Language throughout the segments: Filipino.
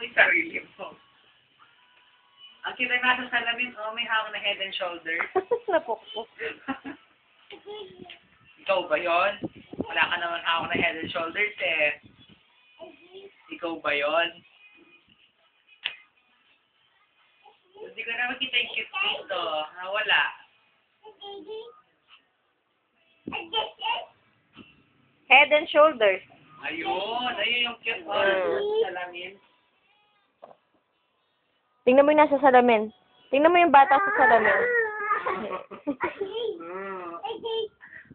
yung sarili mo. Ang kita nasa salamin, oh, may hawak na head and shoulders. Napukpok. Ikaw ba yon? Wala ka naman hawak na head and shoulders eh. Ikaw ba yon? Hindi ko na makita yung cute dito. Wala. Head and shoulders. Ayun. Ayun yung cute mo. Salamin. Tingnan mo yung nasa salamin. Tingnan mo yung bata sa salamin.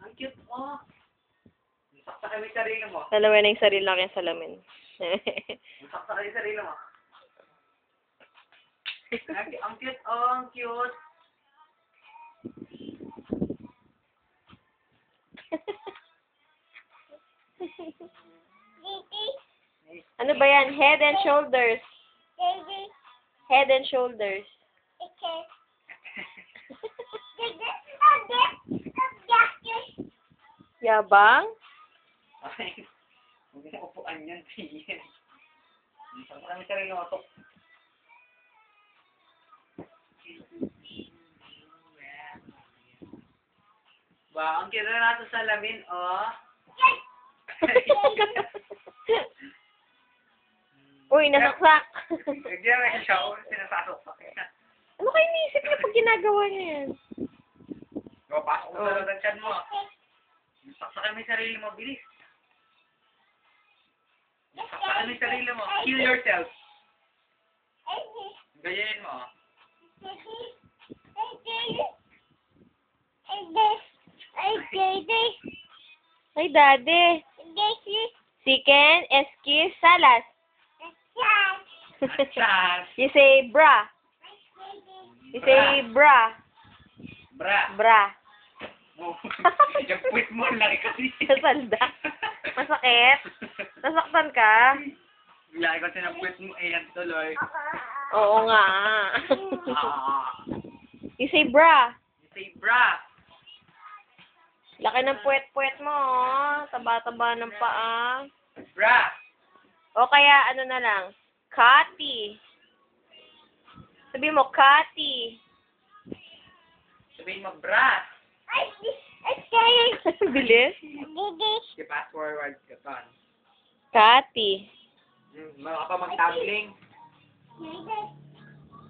Ang cute mo. Sakta kami sarili mo. Dalawa na yung sarili lang yung salamin. Sakta kami sarili mo. Ang cute, oh, ang cute. Ano ba yan? Head and shoulders. Head and shoulders. Yabang? Ay, huwag na upuan yan, tingin. Sakta kami sarili mo. Wow, ang cute na nasa salamin, oh. Uy, nasaksak. Hindi naman siya, oh, sinasasok pa kaya. Ano kayo iniisip niya pag ginagawa niya yan? Pasok mo sa loob ng tiyan mo. Saksa kami sarili mo, bilis. Saksa kami sarili mo. Kill yourself. Ganyanin mo. Ay, daddy. Chicken, esquis, salas. Chas. You say bra. You say bra. Bra. Bra. Oh, yung puwit mo, laki kasi. Nasalda. Masakit? Nasaktan ka? Laki kasi ng puwit mo, yan tuloy. Oo nga. You say bra. You say bra. Laki ng puwet-puwet mo, oh. Taba-taba ng paa. Bra. O kaya, ano na lang, Cathy. Sabi mo, Cathy. Sabihin mo, bra. Bilis. Okay, fast forward ka pa. Cathy. Marunong ka pa mag-tumbling.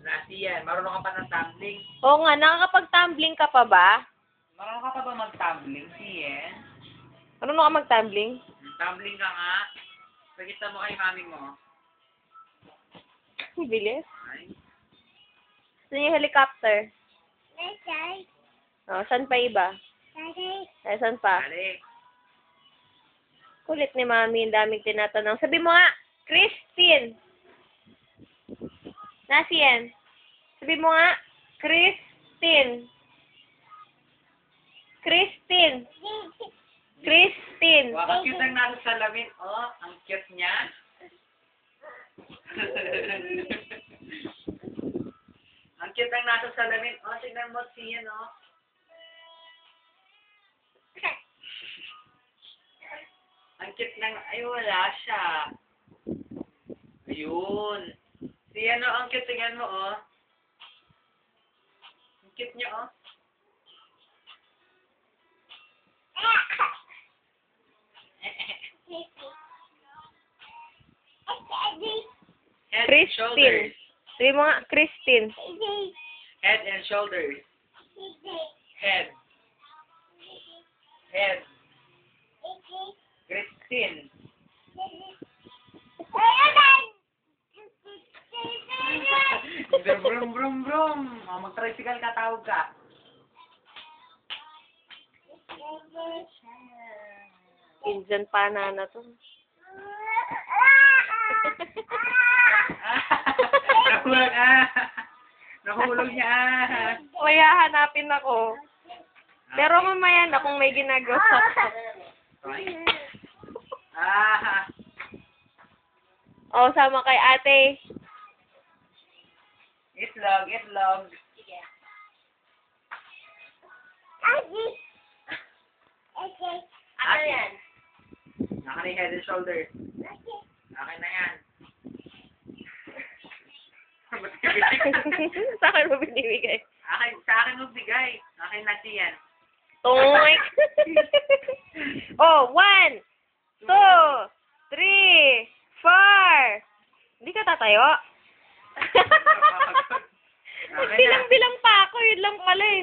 Nasi yan. Marunong ka pa ng tumbling. Oo nga, nakakapag-tumbling ka pa ba? Marunong ka pa ba mag-tumbling? Siyen. Marunong ka mag-tumbling? Tumbling ka nga. Pagkita mo kay mami mo. Bilis. Ay. Saan yung helicopter? Oh, saan pa iba? Ay, saan pa? Balik. Kulit ni mami, ang daming tinatanong. Sabi mo nga, Christine. Nasi yan. Sabi mo nga, Christine. Christine. Christine. Wow, ang cute ang nasa salamin. Oh, ang cute niya. Ang cute ang nasa salamin. Oh, tignan mo siya, no? Ang cute ng... Ay, wala siya. Ayun. Siya, no? Ang cute. Tingnan mo, oh. Ang cute niya, oh. Head and Christine. shoulders. Sabi mo nga, Christine. Head and shoulders. Head. Head. Christine. Brum, brum, brum. Oh, mag-tricycle ka, tawag ka. Pinsan pa na to. Nahulog Nahulog niya Kaya hanapin ako. Pero mamaya na kung may ginagawa ako. O, sama kay ate. Itlog, itlog. Ano yan? Naka na yung head and shoulder. Akin na yan. Sa akin mo binibigay. Sa akin mo bigay. Akin na siyan. Toink! Oh, 1, 2, 3, 4. Hindi ka tatayo? Bilang-bilang pa ako. Yun lang pala eh.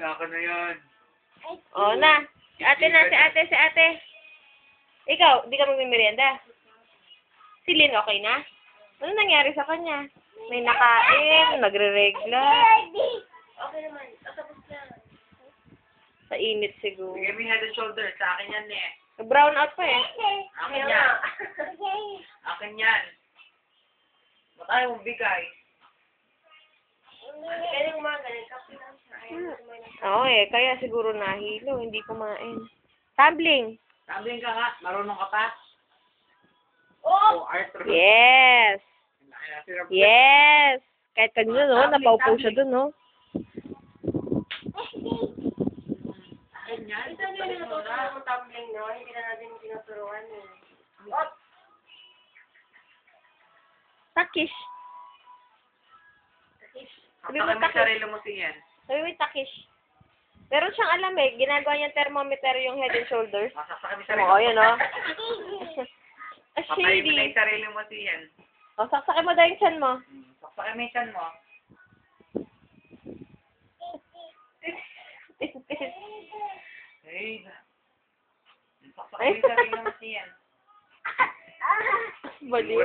Ako na yun. Oh, na. Si ate. Ikaw, di ka magmimerienda? Si Lynn, okay na? Ano nangyari sa kanya? May nakain, nagre-regla. Okay naman. Tapos na. Sa init siguro. Bigay mo yung head and shoulders. Sa akin yan eh. Brown out pa eh. Akin yan. Akin yan. Ba't ayaw mong bigay? Kaya gumagaling. Kapi lang siya. Ayaw kumain. Oo eh, kaya siguro nahilo, hindi kumain. Tumbling. Tumbling ka nga. Marunong ka pa? Oh! Arthur. Yes. Yes. Kahit kanina, no? Tumbling, Napaupo siya tumbling. dun, no? Akin yan. Ito na yung natutunan ng tumbling, no? Hindi na natin tinuturuan eh. Oh! Takish. Sabi mo Kapag may takis. sarili mo siyan. Sabi mo takish. Meron siyang alam eh. Ginagawa niyang thermometer yung head and shoulders. Masasakay mo sarili Oo, yun, no? Ah, Papay mo na shady. yung sarili mo siyan. O, saksakin mo daw yung chan mo. Saksakin mo yung chan mo. Hey. Saksakin mo yung sarili mo siyan. Baliw.